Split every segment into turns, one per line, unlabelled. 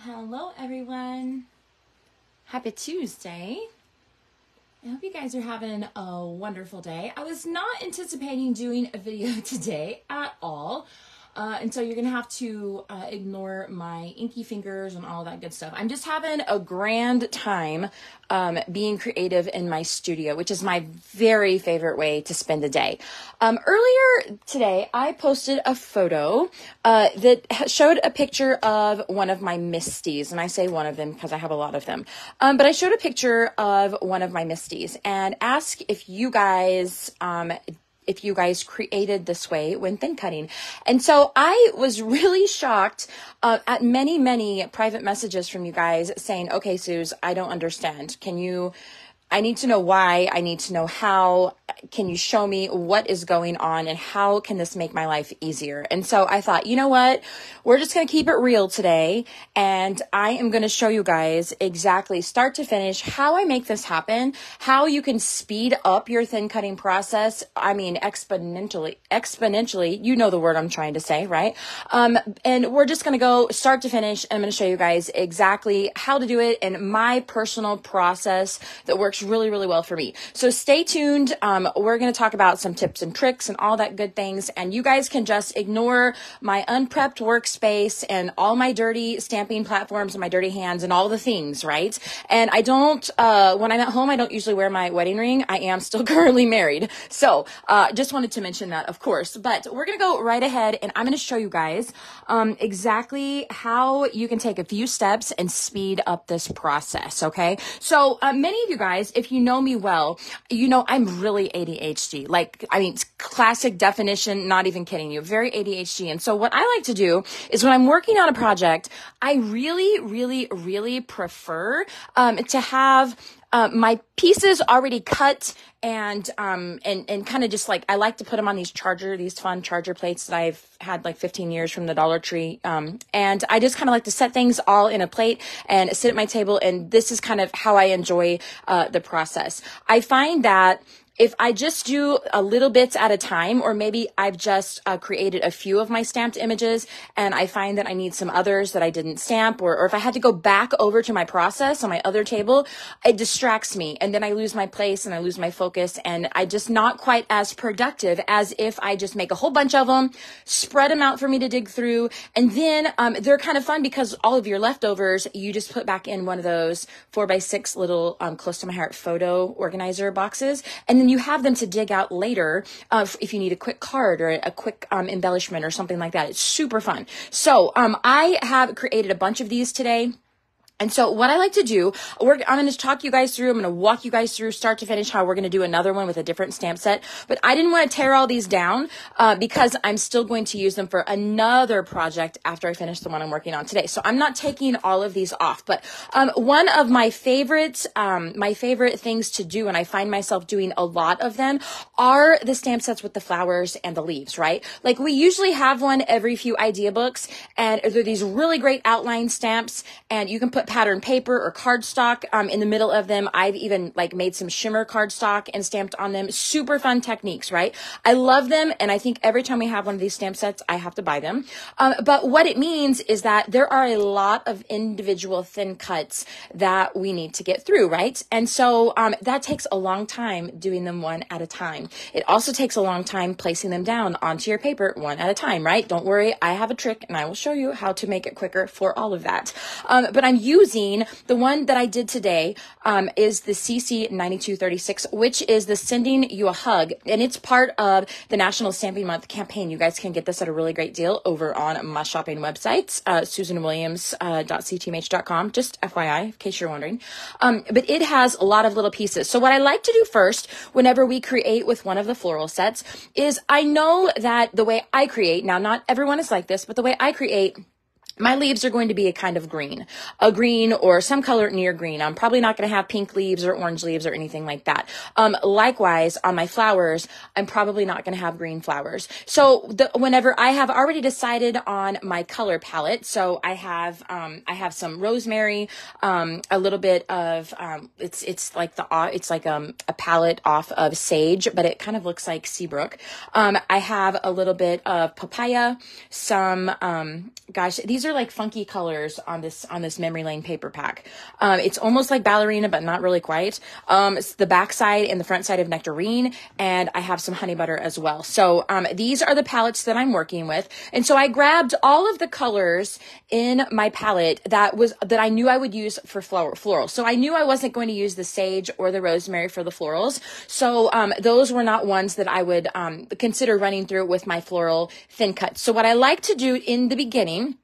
Hello everyone. Happy Tuesday. I hope you guys are having a wonderful day. I was not anticipating doing a video today at all. And so you're going to have to ignore my inky fingers and all that good stuff. I'm just having a grand time being creative in my studio, which is my very favorite way to spend the day. Earlier today, I posted a photo that showed a picture of one of my Misties. And I say one of them because I have a lot of them. But I showed a picture of one of my Misties and asked if you guys created this way when thin cutting. And so I was really shocked at many private messages from you guys saying, okay, Suze, I don't understand. I need to know why. I need to know how. Can you show me what is going on and how can this make my life easier? And so I thought, you know what? We're just going to keep it real today. And I am going to show you guys exactly start to finish how I make this happen, how you can speed up your thin cutting process. I mean, exponentially, you know the word I'm trying to say, right? And we're just going to go start to finish. I'm going to show you guys exactly how to do it and my personal process that works really, really well for me. So stay tuned. We're going to talk about some tips and tricks and all that good things. And you guys can just ignore my unprepped workspace and all my dirty stamping platforms and my dirty hands and all the things, right? And I don't, when I'm at home, I don't usually wear my wedding ring. I am still currently married. So, just wanted to mention that, of course, but we're going to go right ahead and I'm going to show you guys, exactly how you can take a few steps and speed up this process. Okay. So, many of you guys, if you know me well, you know, I'm really ADHD. Like, I mean, classic definition, not even kidding you, very ADHD. And so what I like to do is when I'm working on a project, I really prefer, to have, my pieces already cut and kind of just like, I like to put them on these fun charger plates that I've had like 15 years from the Dollar Tree. And I just kind of like to set things all in a plate and sit at my table. And this is kind of how I enjoy, the process. I find that if I just do a little bits at a time, or maybe I've just created a few of my stamped images and I find that I need some others that I didn't stamp, or if I had to go back over to my process on my other table, it distracts me and then I lose my place and I lose my focus and I just not quite as productive as if I just make a whole bunch of them, spread them out for me to dig through. And then they're kind of fun because all of your leftovers, you just put back in one of those 4x6 little close to my heart photo organizer boxes. And then you have them to dig out later if you need a quick card or a quick embellishment or something like that. It's super fun. So I have created a bunch of these today. And so what I like to do, I'm going to talk you guys through, I'm going to walk you guys through start to finish how we're going to do another one with a different stamp set. But I didn't want to tear all these down because I'm still going to use them for another project after I finish the one I'm working on today. So I'm not taking all of these off. But one of my favorite things to do, and I find myself doing a lot of them, are the stamp sets with the flowers and the leaves, right? Like we usually have one every few idea books, and they're these really great outline stamps, and you can put pattern paper or cardstock in the middle of them. I've even like made some shimmer cardstock and stamped on them. Super fun techniques, right? I love them. And I think every time we have one of these stamp sets, I have to buy them. But what it means is that there are a lot of individual thin cuts that we need to get through, right? And so that takes a long time doing them one at a time. It also takes a long time placing them down onto your paper one at a time, right? Don't worry. I have a trick and I will show you how to make it quicker for all of that. But I'm using the one that I did today, is the CC 9236, which is the Sending You a Hug. And it's part of the National Stamping Month campaign. You guys can get this at a really great deal over on my shopping websites, susanwilliams.ctmh.com, just FYI, in case you're wondering. But it has a lot of little pieces. So what I like to do first, whenever we create with one of the floral sets, is I know that the way I create, now not everyone is like this, but the way I create, my leaves are going to be a kind of a green or some color near green. I'm probably not going to have pink leaves or orange leaves or anything like that. Likewise, on my flowers, I'm probably not going to have green flowers. So whenever I have already decided on my color palette, so I have some rosemary, a little bit of, it's like a palette off of sage, but it kind of looks like Seabrook. I have a little bit of papaya, some, these are like funky colors on this memory lane paper pack. It's almost like ballerina, but not really quite. It's the back side and the front side of nectarine, and I have some honey butter as well. So these are the palettes that I'm working with. And so I grabbed all of the colors in my palette that I knew I would use for floral. So I knew I wasn't going to use the sage or the rosemary for the florals. So those were not ones that I would consider running through with my floral thin cuts. So what I like to do in the beginning,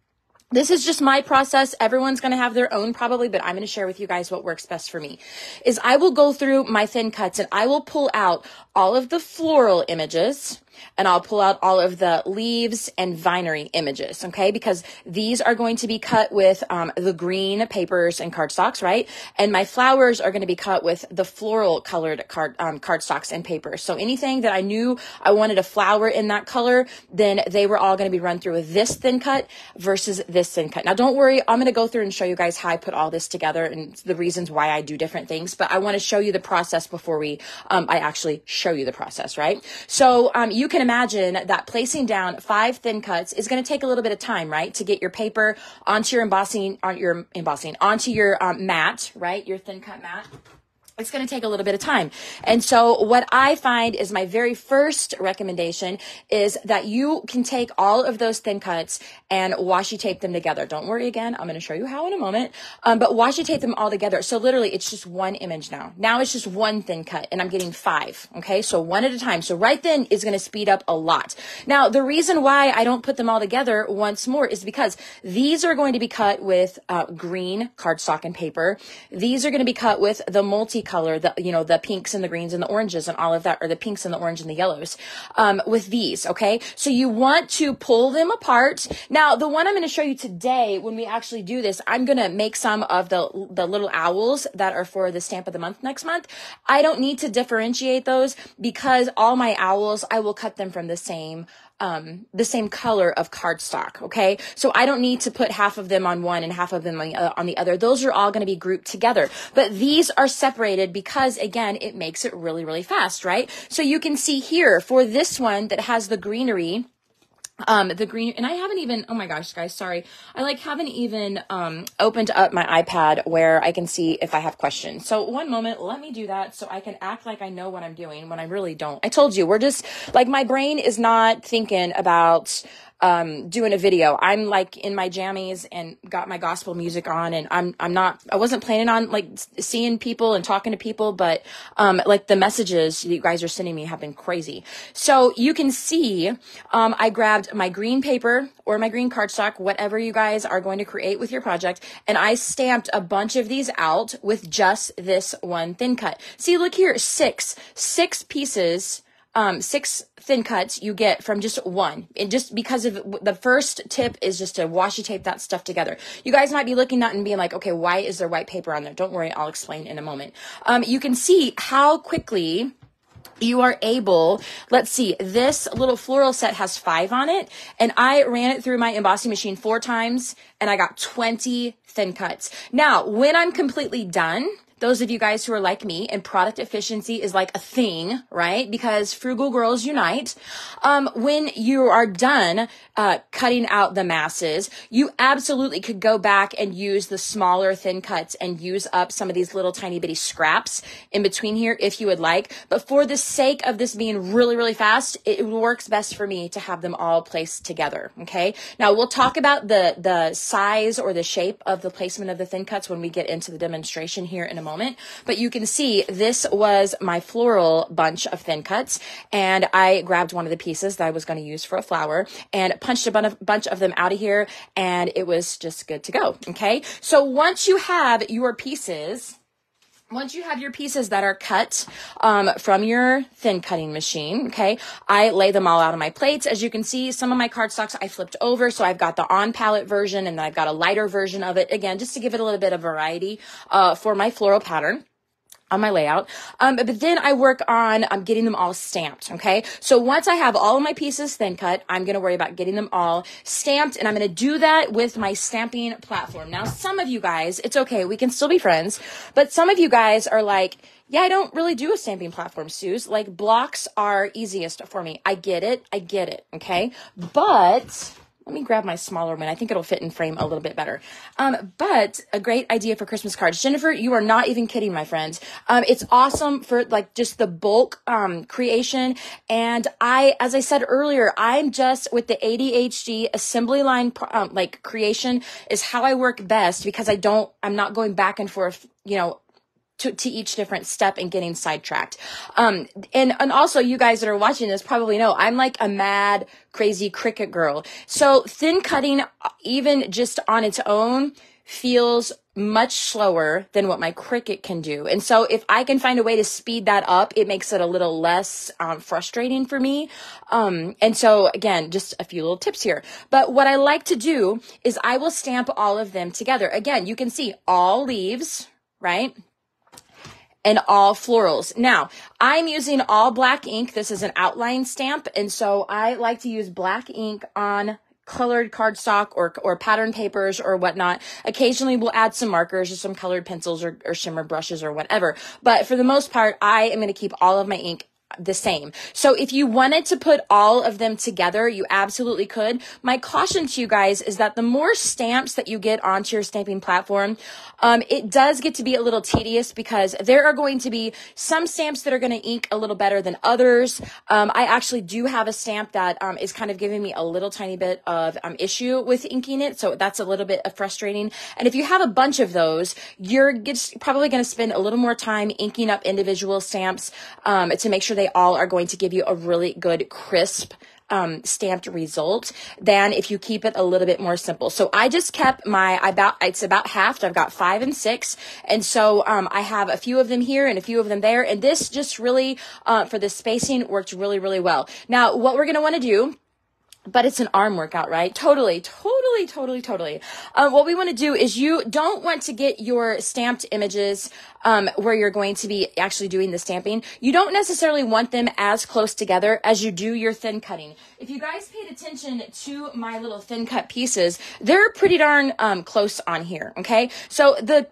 this is just my process. Everyone's going to have their own probably, but I'm going to share with you guys what works best for me, is I will go through my thin cuts and I will pull out all of the floral images, and I'll pull out all of the leaves and vinery images, okay? Because these are going to be cut with the green papers and cardstocks, right? And my flowers are going to be cut with the floral colored cardstocks and papers. So anything that I knew I wanted a flower in that color, then they were all going to be run through with this thin cut versus this thin cut. Now, don't worry. I'm going to go through and show you guys how I put all this together and the reasons why I do different things, but I want to show you the process before I actually show you the process, right? So you can imagine that placing down 5 thin cuts is going to take a little bit of time, right? To get your paper onto your onto your mat, right? Your thin cut mat. It's going to take a little bit of time. And so what I find is my very first recommendation is that you can take all of those thin cuts and washi tape them together. Don't worry, again, I'm going to show you how in a moment, but washi tape them all together. So literally it's just one image now. Now it's just one thin cut and I'm getting 5. Okay. So one at a time. So right then is going to speed up a lot. Now, the reason why I don't put them all together once more is because these are going to be cut with green cardstock and paper. These are going to be cut with the multicolor, the pinks and the greens and the oranges and all of that, or the pinks and the orange and the yellows, with these. Okay. So you want to pull them apart. Now, the one I'm going to show you today, when we actually do this, I'm going to make some of the little owls that are for the stamp of the month next month. I don't need to differentiate those because all my owls, I will cut them from the same color of cardstock. Okay. So I don't need to put half of them on one and half of them on the other. Those are all going to be grouped together, but these are separated because again, it makes it really, really fast, right? So you can see here for this one that has the greenery, the green, and I haven't even, oh my gosh, guys, sorry. I haven't even, opened up my iPad where I can see if I have questions. So one moment, let me do that so I can act like I know what I'm doing when I really don't. I told you, we're just my brain is not thinking about, doing a video. I'm in my jammies and got my gospel music on, and I wasn't planning on seeing people and talking to people, but the messages you guys are sending me have been crazy. So you can see I grabbed my green paper or my green cardstock, whatever you guys are going to create with your project, and I stamped a bunch of these out with just this one thin cut. See, look here, six pieces, 6 thin cuts you get from just one. And just because of the first tip is just to washi tape that stuff together. You guys might be looking at it and being like, okay, why is there white paper on there? Don't worry, I'll explain in a moment. You can see how quickly you are able, let's see, this little floral set has 5 on it, and I ran it through my embossing machine 4 times, and I got 20 thin cuts. Now, when I'm completely done, those of you guys who are like me and product efficiency is like a thing, right? Because frugal girls unite. When you are done cutting out the masses, you absolutely could go back and use the smaller thin cuts and use up some of these little tiny bitty scraps in between here if you would like. But for the sake of this being really, really fast, it works best for me to have them all placed together. Okay. Now we'll talk about the size or the shape of the placement of the thin cuts when we get into the demonstration here in a moment. But you can see this was my floral bunch of thin cuts, and I grabbed one of the pieces that I was going to use for a flower and punched a bunch of them out of here, and it was just good to go. Okay. So once you have your pieces that are cut from your thin cutting machine, okay, I lay them all out on my plates. As you can see, some of my cardstocks I flipped over, so I've got the on palette version and then I've got a lighter version of it, again, just to give it a little bit of variety for my floral pattern on my layout. But then I work on getting them all stamped. Okay. So once I have all of my pieces thin cut, I'm going to worry about getting them all stamped, and I'm going to do that with my stamping platform. Now, some of you guys, it's okay. We can still be friends, but some of you guys are like, yeah, I don't really do a stamping platform, Suze. Blocks are easiest for me. I get it. Okay. But let me grab my smaller one. I think it'll fit in frame a little bit better. But a great idea for Christmas cards. Jennifer, you are not even kidding, my friend. It's awesome for like just the bulk creation. And as I said earlier, I'm just with the ADHD assembly line like creation is how I work best, because I'm not going back and forth, you know, to each different step and getting sidetracked. And also you guys that are watching this probably know I'm like a mad, crazy Cricut girl. So thin cutting, even just on its own, feels much slower than what my Cricut can do. And so if I can find a way to speed that up, it makes it a little less frustrating for me. And so again, just a few little tips here. But what I like to do is I will stamp all of them together. Again, you can see all leaves, right? And all florals. Now, I'm using all black ink. This is an outline stamp. And so I like to use black ink on colored cardstock or pattern papers or whatnot. Occasionally we'll add some markers or some colored pencils or shimmer brushes or whatever. But for the most part, I am going to keep all of my ink the same. So if you wanted to put all of them together, you absolutely could. My caution to you guys is that the more stamps that you get onto your stamping platform, it does get to be a little tedious, because there are going to be some stamps that are going to ink a little better than others. I actually do have a stamp that is kind of giving me a little tiny bit of issue with inking it. So that's a little bit frustrating. And if you have a bunch of those, you're just probably going to spend a little more time inking up individual stamps to make sure they all are going to give you a really good, crisp, stamped result than if you keep it a little bit more simple. So I just kept it's about halved. I've got 5 and 6. And so, I have a few of them here and a few of them there. And this just really, for the spacing worked really, really well. Now, what we're going to want to do, but it's an arm workout, right? Totally. What we want to do is you don't want to get your stamped images where you're going to be actually doing the stamping. You don't necessarily want them as close together as you do your thin cutting. If you guys paid attention to my little thin cut pieces, they're pretty darn close on here, okay? So the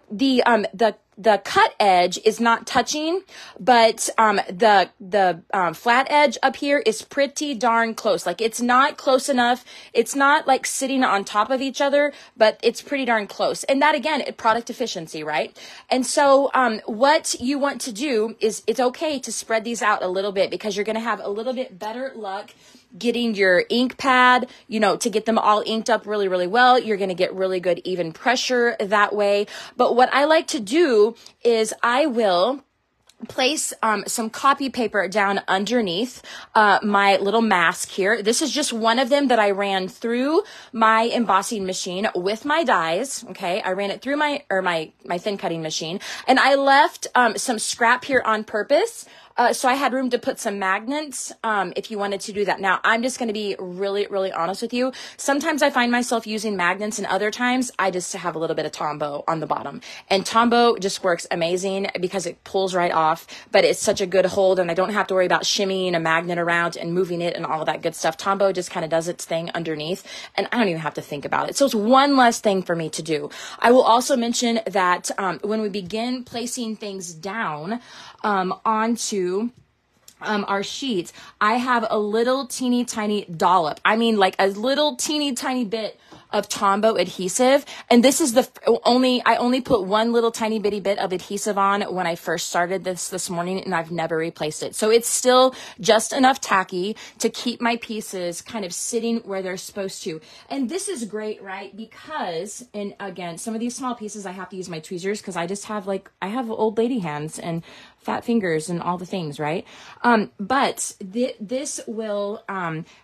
cut edge is not touching, but the flat edge up here is pretty darn close. Like, it's not close enough. It's not like sitting on top of each other, but it's pretty darn close. And that, again, product efficiency, right? And so what you want to do is, it's okay to spread these out a little bit, because you're going to have a little bit better luck getting your ink pad, to get them all inked up really, really well. You're going to get really good even pressure that way. But what I like to do is I will place some copy paper down underneath my little mask here. This is just one of them that I ran through my embossing machine with my dies. Okay, I ran it through my thin cutting machine, and I left some scrap here on purpose. So I had room to put some magnets, if you wanted to do that. Now, I'm just going to be really, really honest with you. Sometimes I find myself using magnets, and other times I just have a little bit of Tombow on the bottom. And Tombow just works amazing because it pulls right off, but it's such a good hold, and I don't have to worry about shimmying a magnet around and moving it and all of that good stuff. Tombow just kind of does its thing underneath, and I don't even have to think about it. So it's one less thing for me to do. I will also mention that when we begin placing things down onto our sheets, I have a little teeny tiny dollop. I mean, like a little teeny tiny bit of Tombow adhesive. And this is I only put one little tiny bitty bit of adhesive on when I first started this morning, and I've never replaced it. So it's still just enough tacky to keep my pieces kind of sitting where they're supposed to. And this is great, right? Because, and again, some of these small pieces I have to use my tweezers, because I just have I have old lady hands and fat fingers and all the things, right? But this will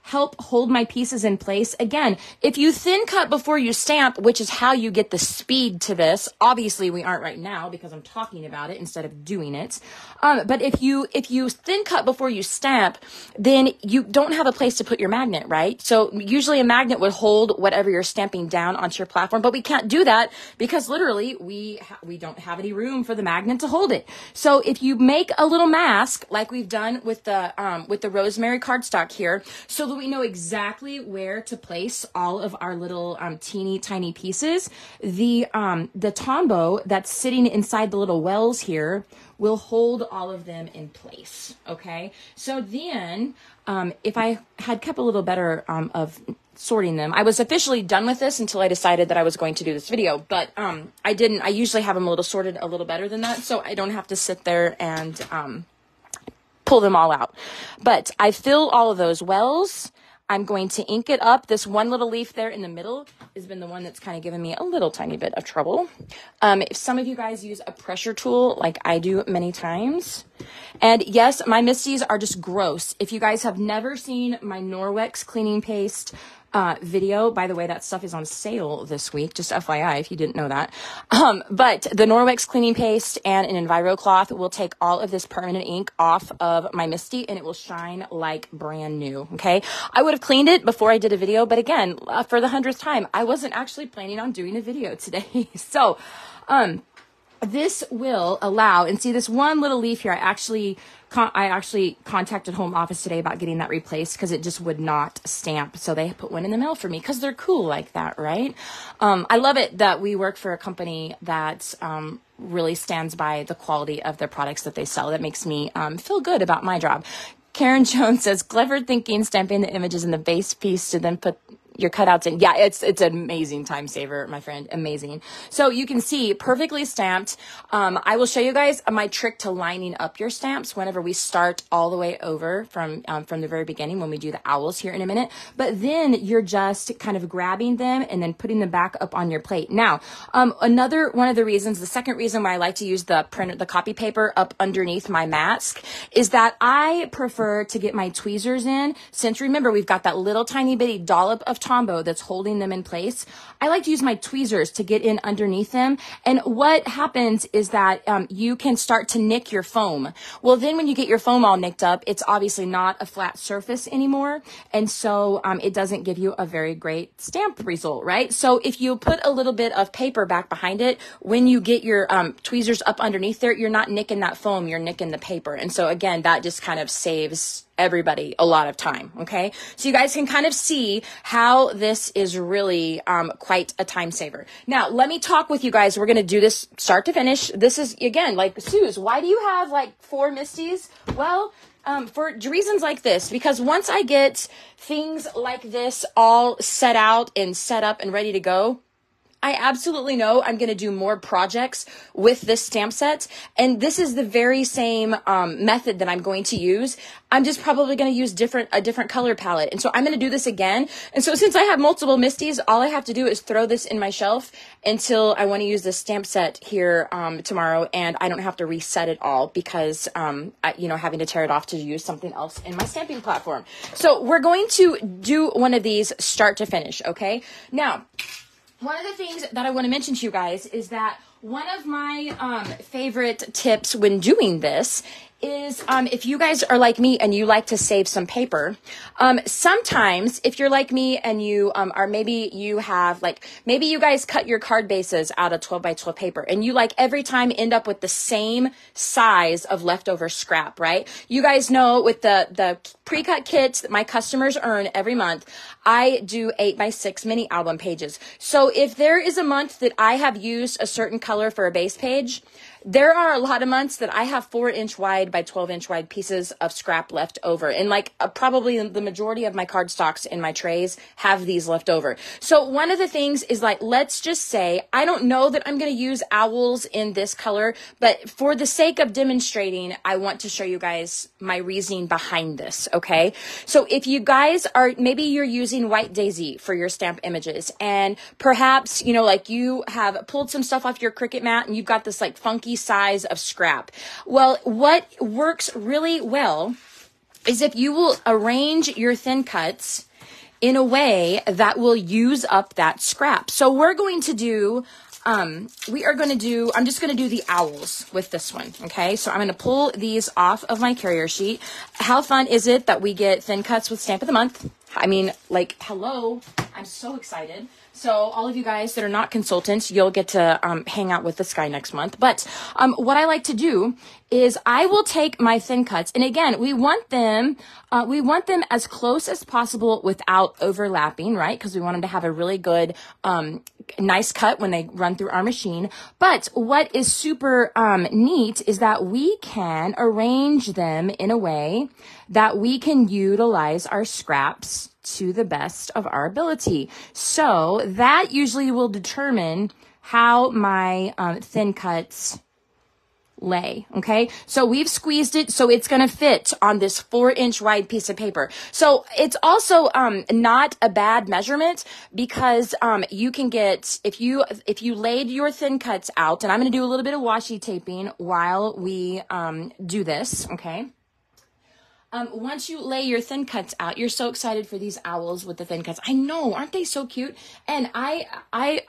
help hold my pieces in place. Again, if you thin cut before you stamp, which is how you get the speed to this, obviously we aren't right now because I'm talking about it instead of doing it. But if you thin cut before you stamp, then you don't have a place to put your magnet, right? So usually a magnet would hold whatever you're stamping down onto your platform, but we can't do that because literally we don't have any room for the magnet to hold it. So if you make a little mask like we've done with the rosemary cardstock here, so that we know exactly where to place all of our little teeny tiny pieces, the Tombow that's sitting inside the little wells here will hold all of them in place. Okay, so then if I had kept a little better of sorting them. I was officially done with this until I decided that I was going to do this video, but I didn't. I usually have them a little sorted a little better than that, so I don't have to sit there and pull them all out. But I fill all of those wells. I'm going to ink it up. This one little leaf there in the middle has been the one that's kind of given me a little tiny bit of trouble. If some of you guys use a pressure tool like I do many times. And yes, my Misties are just gross. If you guys have never seen my Norwex cleaning paste video, by the way, that stuff is on sale this week, just FYI if you didn't know that. But the Norwex cleaning paste and an Enviro cloth will take all of this permanent ink off of my Misty and it will shine like brand new. Okay. I would have cleaned it before I did a video, but again, for the 100th time, I wasn't actually planning on doing a video today. So, this will allow, and see this one little leaf here, I actually contacted Home Office today about getting that replaced because it just would not stamp. So they put one in the mail for me because they're cool like that, right? I love it that we work for a company that really stands by the quality of the products that they sell. That makes me feel good about my job. Karen Jones says, clever thinking, stamping the images in the base piece to then put your cutouts in. Yeah, it's an amazing time saver, my friend. Amazing. So you can see perfectly stamped. I will show you guys my trick to lining up your stamps whenever we start all the way over from the very beginning when we do the owls here in a minute. But then you're just kind of grabbing them and then putting them back up on your plate. Now, another one of the reasons, the second reason why I like to use the copy paper up underneath my mask is that I prefer to get my tweezers in. Since remember, we've got that little tiny bitty dollop of Tombow that's holding them in place. I like to use my tweezers to get in underneath them. And what happens is that you can start to nick your foam. Well, then when you get your foam all nicked up, it's obviously not a flat surface anymore. And so it doesn't give you a very great stamp result, right? So if you put a little bit of paper back behind it, when you get your tweezers up underneath there, you're not nicking that foam, you're nicking the paper. And so again, that just kind of saves everybody a lot of time. Okay. So you guys can kind of see how this is really, quite a time saver. Now, let me talk with you guys. We're going to do this start to finish. This is again, like, Suze, why do you have like 4 Misties? Well, for reasons like this, because once I get things like this all set out and set up and ready to go, I absolutely know I'm going to do more projects with this stamp set. And this is the very same method that I'm going to use. I'm just probably going to use a different color palette. And so I'm going to do this again. And so since I have multiple Misties, all I have to do is throw this in my shelf until I want to use this stamp set here tomorrow. And I don't have to reset it all because, having to tear it off to use something else in my stamping platform. So we're going to do one of these start to finish. Okay. Now, one of the things that I want to mention to you guys is that one of my favorite tips when doing this is if you guys are like me and you like to save some paper, sometimes if you're like me and you maybe you guys cut your card bases out of 12 by 12 paper and you like every time end up with the same size of leftover scrap, right? You guys know with the pre-cut kits that my customers earn every month, I do 8 by 6 mini album pages. So if there is a month that I have used a certain color for a base page, there are a lot of months that I have 4-inch wide by 12-inch wide pieces of scrap left over. And probably the majority of my cardstocks in my trays have these left over. So one of the things is let's just say, I don't know that I'm going to use owls in this color, but for the sake of demonstrating, I want to show you guys my reasoning behind this. Okay. So if you guys maybe you're using white daisy for your stamp images and perhaps, you have pulled some stuff off your Cricut mat and you've got this funky size of scrap. Well, what works really well is if you will arrange your thin cuts in a way that will use up that scrap. So we're going to do, I'm just going to do the owls with this one. Okay. So I'm going to pull these off of my carrier sheet. How fun is it that we get thin cuts with Stamp of the Month? I mean, hello, I'm so excited. So all of you guys that are not consultants, you'll get to hang out with this guy next month. But what I like to do is I will take my thin cuts, and again, we want them as close as possible without overlapping, right? Because we want them to have a really good, nice cut when they run through our machine. But what is super neat is that we can arrange them in a way that we can utilize our scraps this to the best of our ability. So that usually will determine how my thin cuts lay. Okay. So we've squeezed it so it's going to fit on this 4-inch wide piece of paper. So it's also not a bad measurement because you can get, if you laid your thin cuts out, and I'm going to do a little bit of washi taping while we do this. Okay. Once you lay your thin cuts out, you're so excited for these owls with the thin cuts. I know, aren't they so cute? And I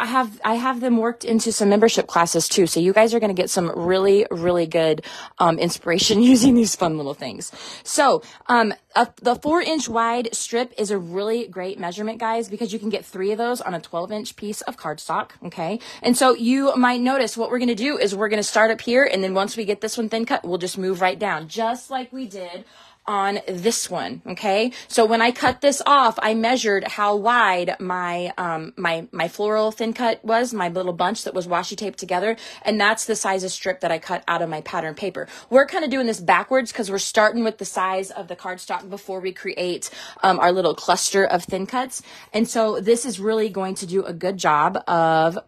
have them worked into some membership classes too. So you guys are going to get some really, really good, inspiration using these fun little things. So, the 4-inch wide strip is a really great measurement, guys, because you can get 3 of those on a 12-inch piece of cardstock. Okay. And so you might notice what we're going to do is we're going to start up here. And then once we get this one thin cut, we'll just move right down, just like we did on this one. Okay. So when I cut this off, I measured how wide my, my floral thin cut was, my little bunch that was washi taped together. And that's the size of strip that I cut out of my pattern paper. We're kind of doing this backwards because we're starting with the size of the cardstock before we create, our little cluster of thin cuts. And so this is really going to do a good job of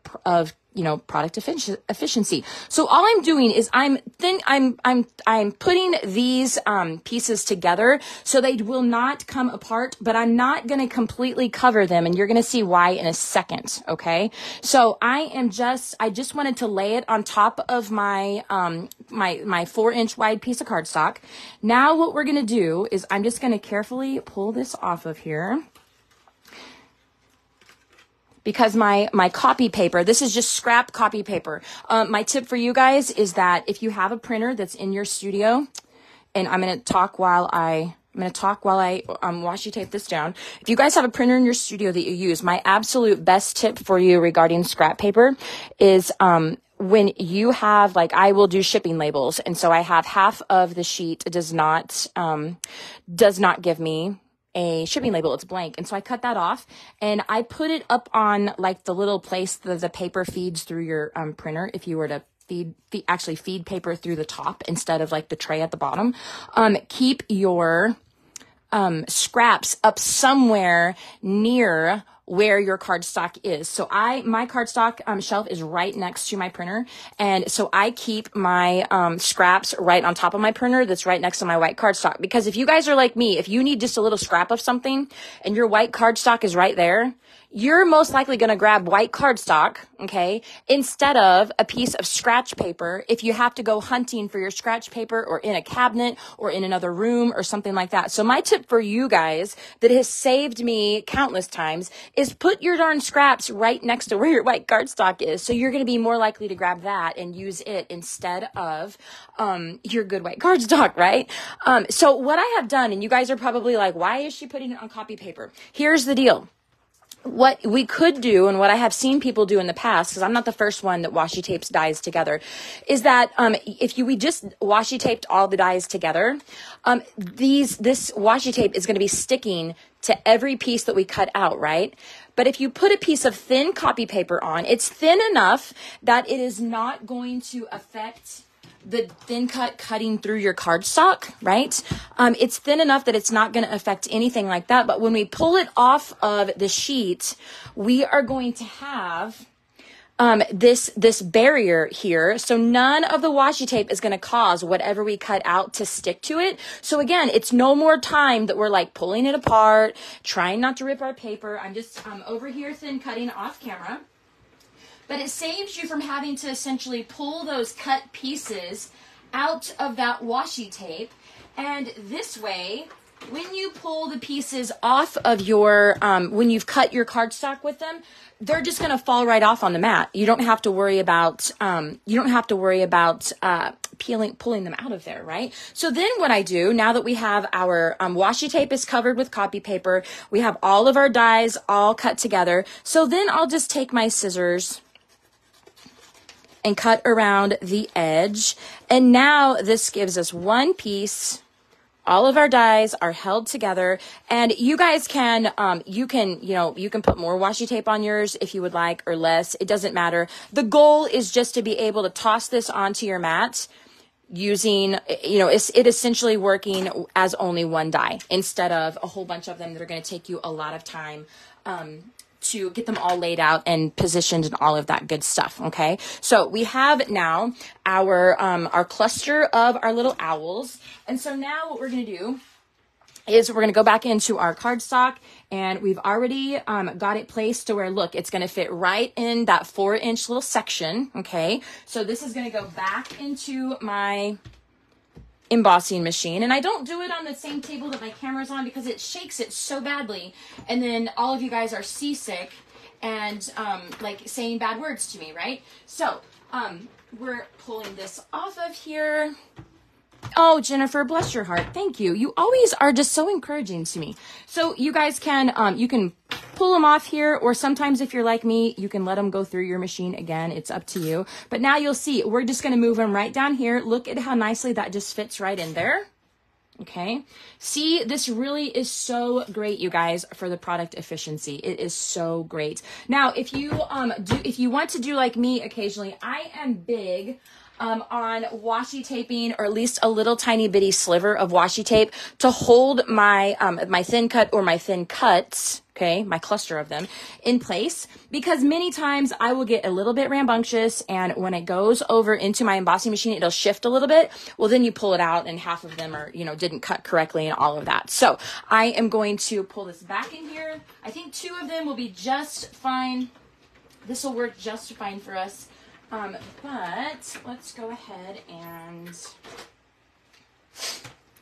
product efficiency. So all I'm doing is I'm putting these pieces together so they will not come apart, but I'm not going to completely cover them, and you're going to see why in a second. Okay. So I just wanted to lay it on top of my my 4-inch wide piece of cardstock. Now what we're going to do is I'm just going to carefully pull this off of here, because my copy paper, this is just scrap copy paper. My tip for you guys is that if you have a printer that's in your studio, and I'm going to talk while I washi tape this down. If you guys have a printer in your studio that you use, my absolute best tip for you regarding scrap paper is, when you have, like, I will do shipping labels. And so I have half of the sheet does not give me a shipping label. It's blank. And so I cut that off and I put it up on like the little place that the paper feeds through your printer. If you were to actually feed paper through the top instead of like the tray at the bottom, keep your scraps up somewhere near where your cardstock is. So my cardstock shelf is right next to my printer. And so I keep my scraps right on top of my printer that's right next to my white cardstock. Because if you guys are like me, if you need just a little scrap of something and your white cardstock is right there, you're most likely going to grab white cardstock, okay, instead of a piece of scratch paper if you have to go hunting for your scratch paper or in a cabinet or in another room or something like that. So my tip for you guys that has saved me countless times is put your darn scraps right next to where your white cardstock is. So you're going to be more likely to grab that and use it instead of your good white cardstock, right? So what I have done, and you guys are probably like, why is she putting it on copy paper? Here's the deal. What we could do, and what I have seen people do in the past, because I'm not the first one that washi tapes dies together, is that we just washi taped all the dies together, this washi tape is going to be sticking to every piece that we cut out, right? But if you put a piece of thin copy paper on, it's thin enough that it is not going to affect the thin cutting through your cardstock, right? It's thin enough that it's not going to affect anything like that. But when we pull it off of the sheet, we are going to have this barrier here. So none of the washi tape is going to cause whatever we cut out to stick to it. So again, it's no more time that we're like pulling it apart, trying not to rip our paper. I'm just over here thin cutting off camera. But it saves you from having to essentially pull those cut pieces out of that washi tape. And this way, when you pull the pieces off of your, when you've cut your cardstock with them, they're just going to fall right off on the mat. You don't have to worry about, pulling them out of there, right? So then what I do, now that we have our washi tape is covered with copy paper, we have all of our dies all cut together. So then I'll just take my scissors and cut around the edge. And now this gives us one piece. All of our dies are held together, and you guys can, you can put more washi tape on yours if you would like, or less. It doesn't matter. The goal is just to be able to toss this onto your mat. using, you know, it essentially working as only one die instead of a whole bunch of them that are going to take you a lot of time to get them all laid out and positioned and all of that good stuff. Okay. So we have now our cluster of our little owls. And so now what we're going to do is we're going to go back into our cardstock, and we've already got it placed to where, look, it's going to fit right in that 4-inch little section. Okay. So this is going to go back into my embossing machine, and I don't do it on the same table that my camera's on because it shakes it so badly, and then all of you guys are seasick and like saying bad words to me, right? So we're pulling this off of here. Oh, Jennifer, bless your heart. Thank you. You always are just so encouraging to me. So you guys can, you can pull them off here, or sometimes if you're like me, you can let them go through your machine again. It's up to you. But now you'll see, we're just going to move them right down here. Look at how nicely that just fits right in there. Okay. See, this really is so great, you guys, for the product efficiency. It is so great. Now, if you want to do like me occasionally, I am big on washi taping, or at least a little tiny bitty sliver of washi tape to hold my my thin cut or my thin cuts, okay, my cluster of them in place, because many times I will get a little bit rambunctious, and when it goes over into my embossing machine, it'll shift a little bit. Well, then you pull it out and half of them are, you know, didn't cut correctly and all of that. So I am going to pull this back in here. I think 2 of them will be just fine. This will work just fine for us. But let's go ahead, and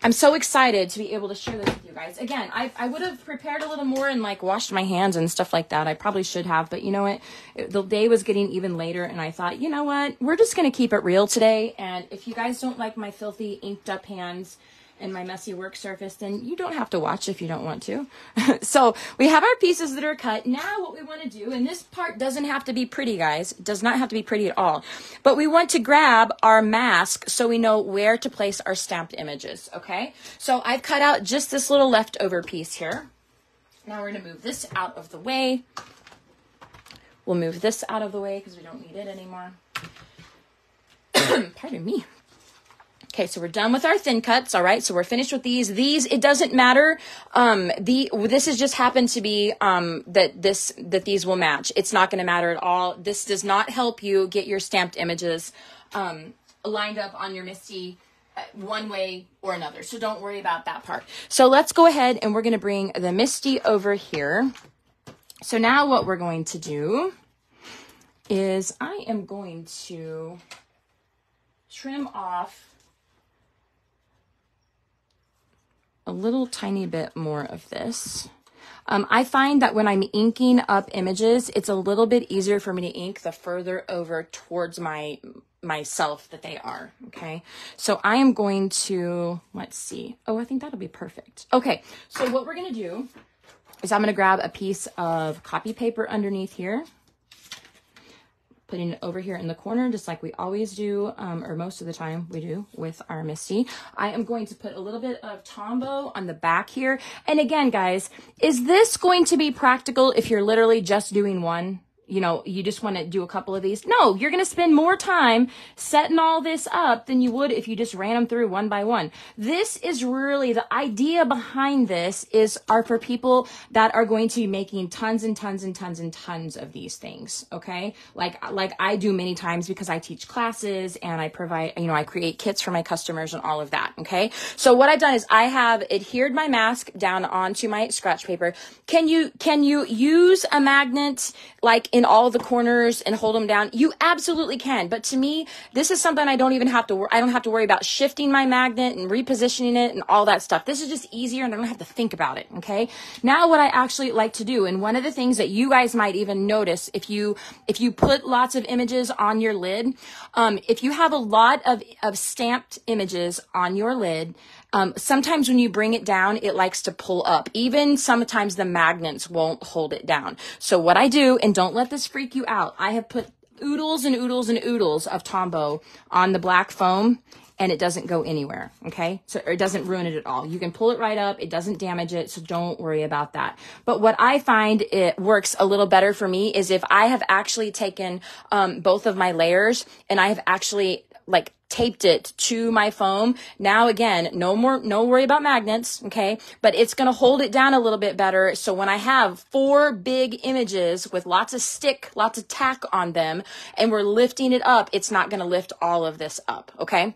I'm so excited to be able to share this with you guys. Again, I would have prepared a little more and like washed my hands and stuff like that. I probably should have, but you know what? The day was getting even later, and I thought, you know what? We're just going to keep it real today. And if you guys don't like my filthy inked up hands and my messy work surface, then you don't have to watch if you don't want to. So we have our pieces that are cut. Now what we want to do, and this part doesn't have to be pretty, guys. It does not have to be pretty at all. But we want to grab our mask so we know where to place our stamped images, okay? So I've cut out just this little leftover piece here. Now we're going to move this out of the way. We'll move this out of the way because we don't need it anymore. Pardon me. Okay, so we're done with our thin cuts. All right, so we're finished with these. These, it doesn't matter. This has just happened to be that these will match. It's not going to matter at all. This does not help you get your stamped images lined up on your Misti one way or another. So don't worry about that part. So let's go ahead, and we're going to bring the Misti over here. So now what we're going to do is I am going to trim off a little tiny bit more of this. I find that when I'm inking up images, it's a little bit easier for me to ink the further over towards myself that they are. Okay. So I am going to, let's see. Oh, I think that'll be perfect. Okay. So what we're going to do is I'm going to grab a piece of copy paper underneath here, putting it over here in the corner, just like we always do, or most of the time we do with our Misti. I am going to put a little bit of Tombow on the back here. And again, guys, is this going to be practical if you're literally just doing one? You know, you just want to do a couple of these. No, you're going to spend more time setting all this up than you would if you just ran them through one by one. This is really the idea behind this are for people that are going to be making tons and tons and tons and tons of these things. Okay. Like I do many times because I teach classes and I provide, you know, I create kits for my customers and all of that. Okay. So what I've done is I have adhered my mask down onto my scratch paper. Can you use a magnet like in all the corners and hold them down? You absolutely can. But to me, this is something I don't even have to, I don't have to worry about shifting my magnet and repositioning it and all that stuff. This is just easier and I don't have to think about it. Okay. Now what I actually like to do, and one of the things that you guys might even notice if you put lots of images on your lid, if you have a lot of stamped images on your lid, sometimes when you bring it down, it likes to pull up. Even sometimes the magnets won't hold it down. So what I do, and don't let this freak you out, I have put oodles and oodles and oodles of Tombow on the black foam, and it doesn't go anywhere. Okay. So it doesn't ruin it at all. You can pull it right up. It doesn't damage it. So don't worry about that. But what I find it works a little better for me is if I have actually taken, both of my layers and I have actually like taped it to my foam. Now again, no worry about magnets, okay? But it's gonna hold it down a little bit better. So when I have 4 big images with lots of tack on them, and we're lifting it up, it's not gonna lift all of this up, okay?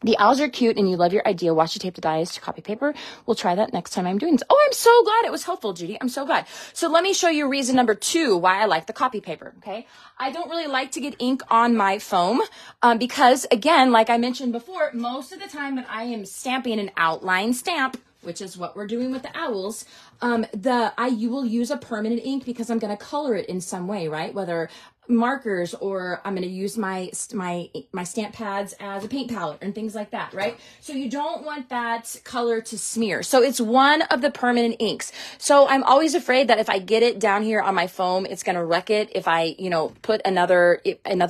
The owls are cute and you love your idea. Washi tape the dies to copy paper. We'll try that next time I'm doing this. Oh, I'm so glad it was helpful, Judy. I'm so glad. So let me show you reason number 2 why I like the copy paper, okay? I don't really like to get ink on my foam because, again, like I mentioned before, most of the time when I am stamping an outline stamp, which is what we're doing with the owls, you will use a permanent ink because I'm going to color it in some way, right? Whether markers, or I'm going to use my stamp pads as a paint palette and things like that, right? So you don't want that color to smear. So it's one of the permanent inks. So I'm always afraid that if I get it down here on my foam, it's going to wreck it. If I, put another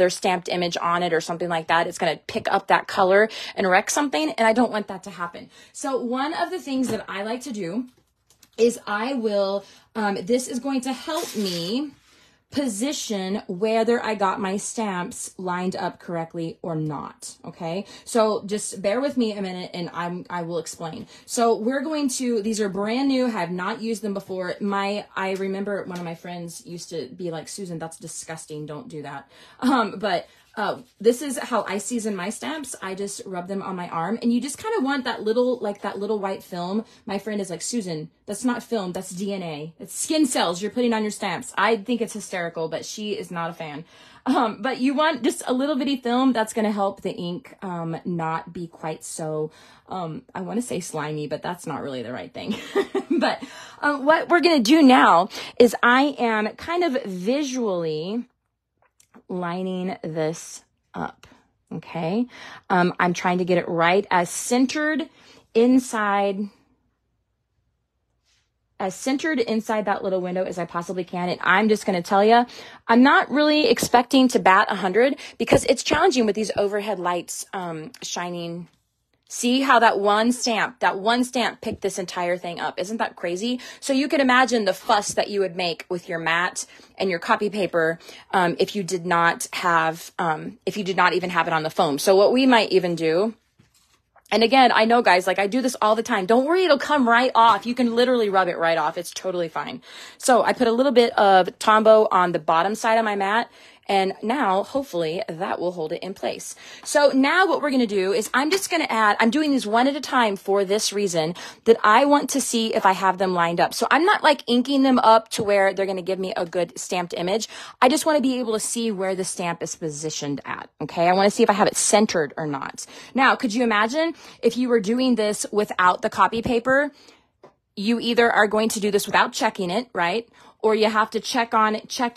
stamped image on it or something like that, it's going to pick up that color and wreck something. And I don't want that to happen. So one of the things that I like to do is I will, this is going to help me position whether I got my stamps lined up correctly or not. Okay, so just bear with me a minute and I will explain. So we're going to, these are brand new, have not used them before. I remember one of my friends used to be like, Susan, that's disgusting, don't do that. This is how I season my stamps. I just rub them on my arm, and you just kind of want that little white film. My friend is like, Susan, that's not film, that's DNA. It's skin cells you're putting on your stamps. I think it's hysterical, but she is not a fan. But you want just a little bitty film that's going to help the ink not be quite so, I want to say slimy, but that's not really the right thing. But what we're going to do now is I am kind of visually lining this up, okay? I'm trying to get it right as centered inside that little window as I possibly can. And I'm just going to tell you, I'm not really expecting to bat 100 because it's challenging with these overhead lights shining. See how that one stamp picked this entire thing up. Isn't that crazy? So you can imagine the fuss that you would make with your mat and your copy paper if you did not even have it on the foam. So what we might even do, and again, I know guys, like I do this all the time. Don't worry, it'll come right off. You can literally rub it right off. It's totally fine. So I put a little bit of Tombow on the bottom side of my mat. And now, hopefully, that will hold it in place. So now what we're going to do is I'm just going to add, I'm doing these one at a time for this reason, that I want to see if I have them lined up. So I'm not like inking them up to where they're going to give me a good stamped image. I just want to be able to see where the stamp is positioned at. Okay. I want to see if I have it centered or not. Now, could you imagine if you were doing this without the copy paper? You either are going to do this without checking it, right? Or you have to check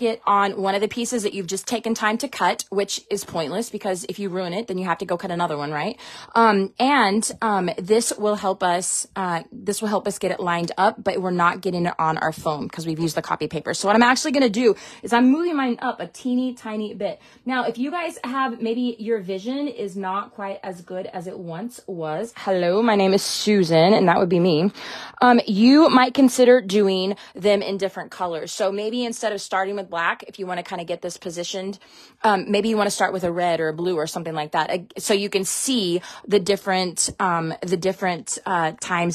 it on one of the pieces that you've just taken time to cut, which is pointless because if you ruin it, then you have to go cut another one, right? This will help us get it lined up, but we're not getting it on our foam because we've used the copy paper. So what I'm actually going to do is I'm moving mine up a teeny tiny bit. Now, if you guys have, maybe your vision is not quite as good as it once was. Hello, my name is Susan, and that would be me. You might consider doing them in different colors. So maybe instead of starting with black, if you want to kind of get this positioned, maybe you want to start with a red or a blue or something like that. So you can see the different times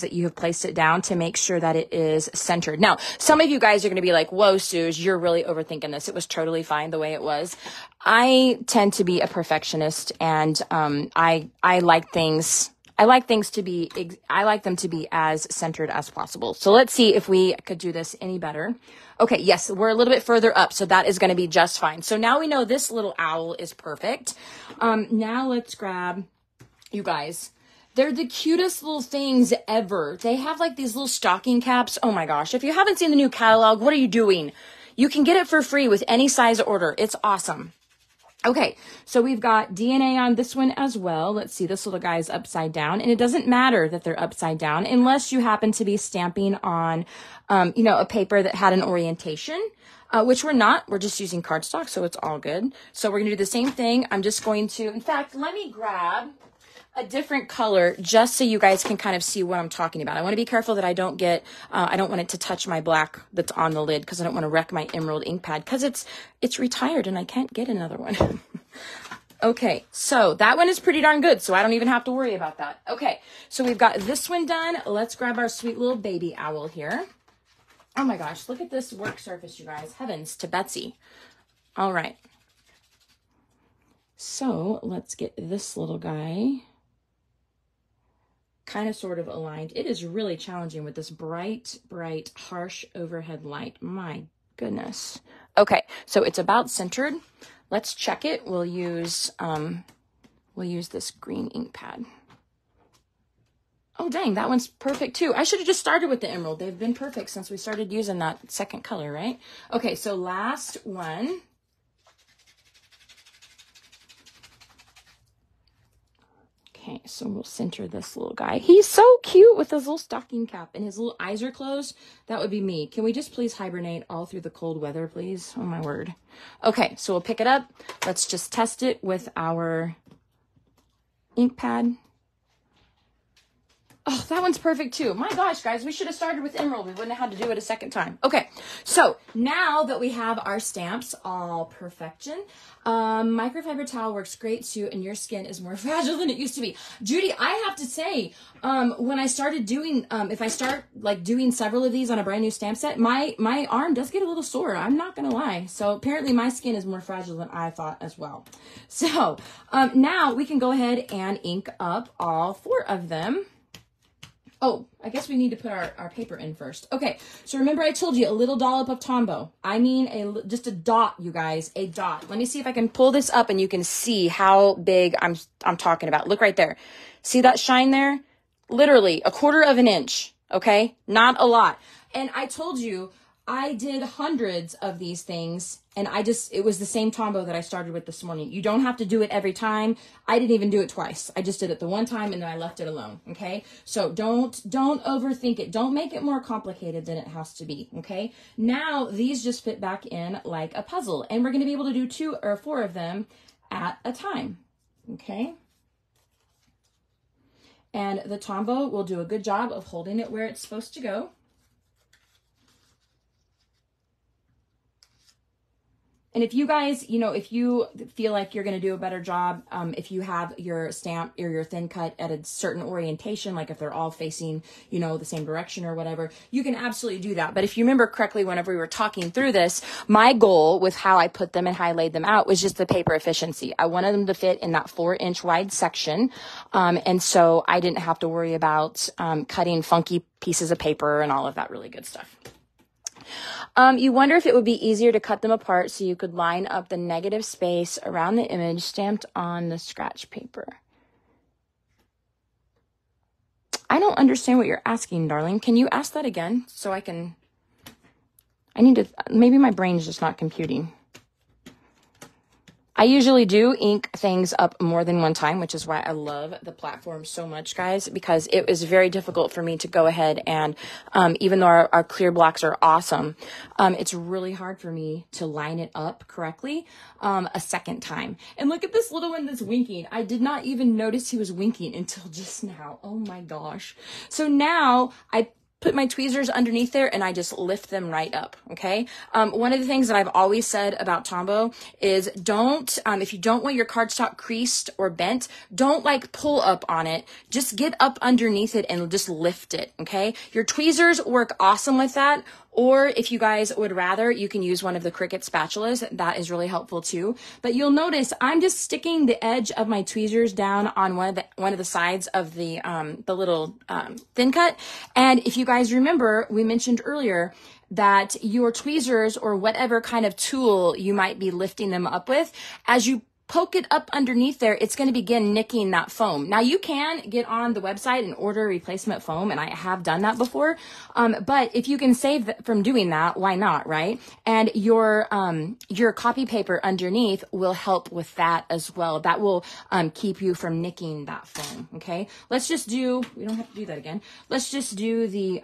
that you have placed it down to make sure that it is centered. Now, some of you guys are going to be like, whoa, Suze, you're really overthinking this. It was totally fine the way it was. I tend to be a perfectionist, and I like them to be as centered as possible. So let's see if we could do this any better. Okay, yes, we're a little bit further up, so that is going to be just fine. So now we know this little owl is perfect. Now let's grab, you guys, they're the cutest little things ever. They have like these little stocking caps. Oh my gosh, if you haven't seen the new catalog, what are you doing? You can get it for free with any size order. It's awesome. Okay, so we've got DNA on this one as well. Let's see, this little guy is upside down, and it doesn't matter that they're upside down unless you happen to be stamping on, a paper that had an orientation, which we're not. We're just using cardstock, so it's all good. So we're going to do the same thing. I'm just going to, in fact, let me grab a different color just so you guys can kind of see what I'm talking about. I want to be careful that I don't get, I don't want it to touch my black that's on the lid because I don't want to wreck my emerald ink pad because it's retired and I can't get another one. Okay, so that one is pretty darn good, so I don't even have to worry about that. Okay, so we've got this one done. Let's grab our sweet little baby owl here. Oh my gosh, look at this work surface, you guys. Heavens to Betsy. All right. So let's get this little guy kind of sort of aligned. It is really challenging with this bright, bright, harsh overhead light. My goodness. Okay, so it's about centered. Let's check it. We'll use this green ink pad. Oh, dang, that one's perfect too. I should have just started with the emerald. They've been perfect since we started using that second color, right? Okay, so last one. Okay, so we'll center this little guy. He's so cute with his little stocking cap and his little eyes are closed. That would be me. Can we just please hibernate all through the cold weather, please? Oh, my word. Okay, so we'll pick it up. Let's just test it with our ink pad. Oh, that one's perfect too. My gosh, guys, we should have started with emerald. We wouldn't have had to do it a second time. Okay, so now that we have our stamps all perfection, microfiber towel works great too, and your skin is more fragile than it used to be. Judy, I have to say, when I started doing, if I start like doing several of these on a brand new stamp set, my arm does get a little sore. I'm not gonna lie. So apparently my skin is more fragile than I thought as well. So now we can go ahead and ink up all 4 of them. Oh, I guess we need to put our paper in first. Okay, so remember I told you a little dollop of Tombow. I mean just a dot, you guys, a dot. Let me see if I can pull this up and you can see how big I'm talking about. Look right there. See that shine there? Literally 1/4 inch, okay? Not a lot. And I told you I did hundreds of these things and it was the same Tombow that I started with this morning. You don't have to do it every time. I didn't even do it twice. I just did it the one time and then I left it alone, okay? So don't overthink it. Don't make it more complicated than it has to be, okay? Now these just fit back in like a puzzle and we're gonna be able to do 2 or 4 of them at a time, okay? And the Tombow will do a good job of holding it where it's supposed to go. And if you guys, if you feel like you're going to do a better job, if you have your stamp or your thin cut at a certain orientation, like if they're all facing, the same direction or whatever, you can absolutely do that. But if you remember correctly, whenever we were talking through this, my goal with how I put them and how I laid them out was just the paper efficiency. I wanted them to fit in that 4-inch wide section. And so I didn't have to worry about cutting funky pieces of paper and all of that really good stuff. You wonder if it would be easier to cut them apart so you could line up the negative space around the image stamped on the scratch paper. I don't understand what you're asking, darling. Can you ask that again so maybe my brain's just not computing. I usually do ink things up more than one time, which is why I love the platform so much, guys, because it was very difficult for me to go ahead and, even though our clear blocks are awesome, it's really hard for me to line it up correctly, a second time. And look at this little one that's winking. I did not even notice he was winking until just now. Oh my gosh. So now I put my tweezers underneath there and I just lift them right up, okay? One of the things that I've always said about Tombow is if you don't want your cardstock creased or bent, don't like pull up on it. Just get up underneath it and just lift it, okay? Your tweezers work awesome with that. Or if you guys would rather, you can use one of the Cricut spatulas. That is really helpful too. But you'll notice I'm just sticking the edge of my tweezers down on one of the sides of the little thin cut. And if you guys remember, we mentioned earlier that your tweezers or whatever kind of tool you might be lifting them up with, as you poke it up underneath there, it's going to begin nicking that foam. Now you can get on the website and order replacement foam, and I have done that before. But if you can save from doing that, why not, right? And your copy paper underneath will help with that as well. That will keep you from nicking that foam. Okay, we don't have to do that again. Let's just do the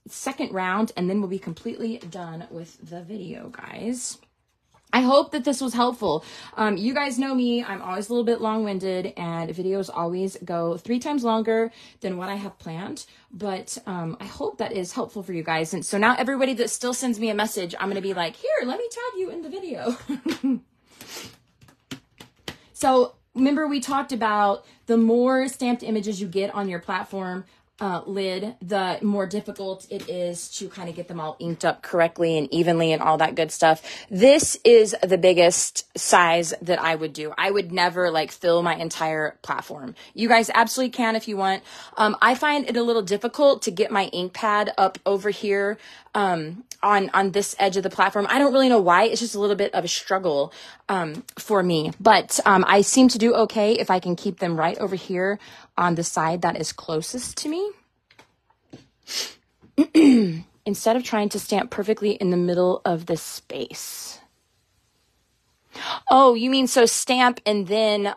second round, and then we'll be completely done with the video, guys. I hope that this was helpful. You guys know me, I'm always a little bit long-winded and videos always go 3 times longer than what I have planned, but I hope that is helpful for you guys. And so now everybody that still sends me a message, I'm going to be like, here, let me tag you in the video. So remember we talked about the more stamped images you get on your platform lid, the more difficult it is to kind of get them all inked up correctly and evenly and all that good stuff. This is the biggest size that I would do. I would never like fill my entire platform. You guys absolutely can if you want. I find it a little difficult to get my ink pad up over here on this edge of the platform. I don't really know why. It's just a little bit of a struggle for me, but I seem to do okay if I can keep them right over here on the side that is closest to me. Instead of trying to stamp perfectly in the middle of the space. Oh, you mean so stamp and then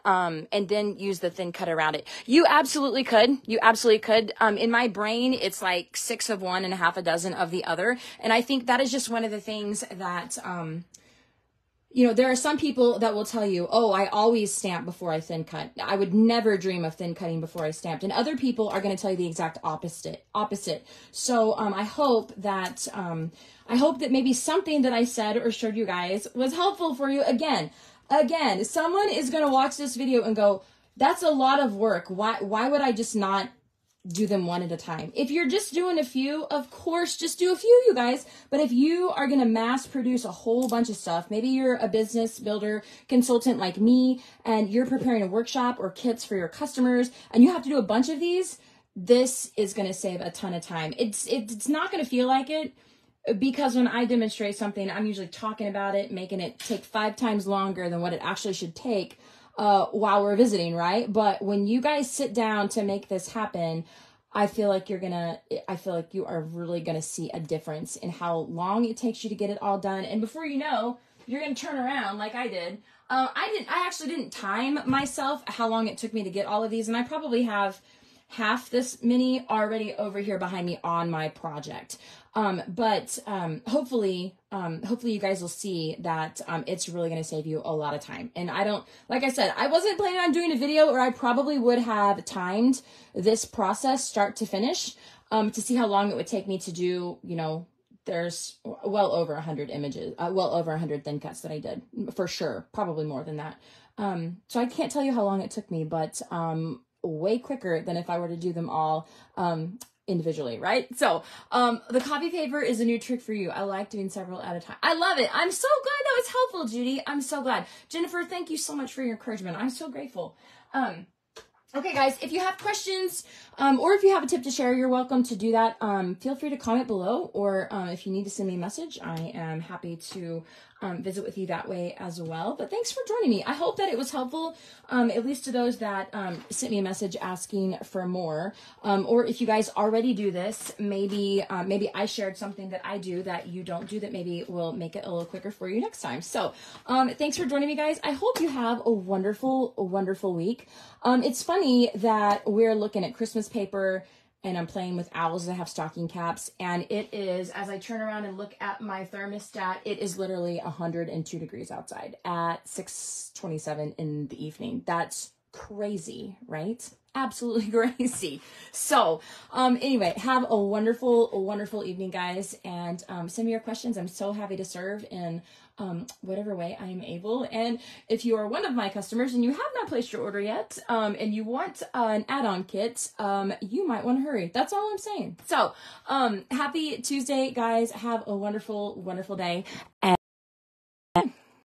use the thin cut around it. You absolutely could. You absolutely could. In my brain, it's like 6 of one and a half a dozen of the other. And I think that is just one of the things that, you know, there are some people that will tell you, oh, I always stamp before I thin cut. I would never dream of thin cutting before I stamped. And other people are going to tell you the exact opposite. So I hope that maybe something that I said or showed you guys was helpful for you. Again, someone is going to watch this video and go, that's a lot of work. Why would I just not do them one at a time? If you're just doing a few, of course, just do a few, you guys. But if you are going to mass produce a whole bunch of stuff, maybe you're a business builder consultant like me, and you're preparing a workshop or kits for your customers, and you have to do a bunch of these, this is going to save a ton of time. It's not going to feel like it, because when I demonstrate something, I'm usually talking about it, making it take 5 times longer than what it actually should take while we're visiting, right? But when you guys sit down to make this happen, I feel like you are really gonna see a difference in how long it takes you to get it all done. And before you know, you're gonna turn around like I did. I actually didn't time myself how long it took me to get all of these, and I probably have half this many already over here behind me on my project. But hopefully you guys will see that it's really going to save you a lot of time. And like I said, I wasn't planning on doing a video, or I probably would have timed this process start to finish to see how long it would take me to do, you know, there's well over 100 images, well over 100 thin cuts that I did, for sure, probably more than that. So I can't tell you how long it took me, but way quicker than if I were to do them all individually, right? So the copy paper is a new trick for you. I like doing several at a time. I love it. I'm so glad that was helpful, Judy. I'm so glad. Jennifer, thank you so much for your encouragement. I'm so grateful. Okay, guys, if you have questions or if you have a tip to share, you're welcome to do that. Feel free to comment below, or if you need to send me a message, I am happy to visit with you that way as well. But thanks for joining me. I hope that it was helpful, at least to those that sent me a message asking for more. Or if you guys already do this, maybe I shared something that I do that you don't do that maybe will make it a little quicker for you next time. So thanks for joining me, guys. I hope you have a wonderful, wonderful week. It's funny that we're looking at Christmas paper and I'm playing with owls that have stocking caps, and it is, as I turn around and look at my thermostat, it is literally 102 degrees outside at 6:27 in the evening. That's crazy, right? Absolutely crazy. So anyway, have a wonderful evening, guys, and send me your questions. I'm so happy to serve in whatever way I am able. And if you are one of my customers and you have not placed your order yet, and you want an add-on kit, you might want to hurry. That's all I'm saying. So happy Tuesday, guys. Have a wonderful day. And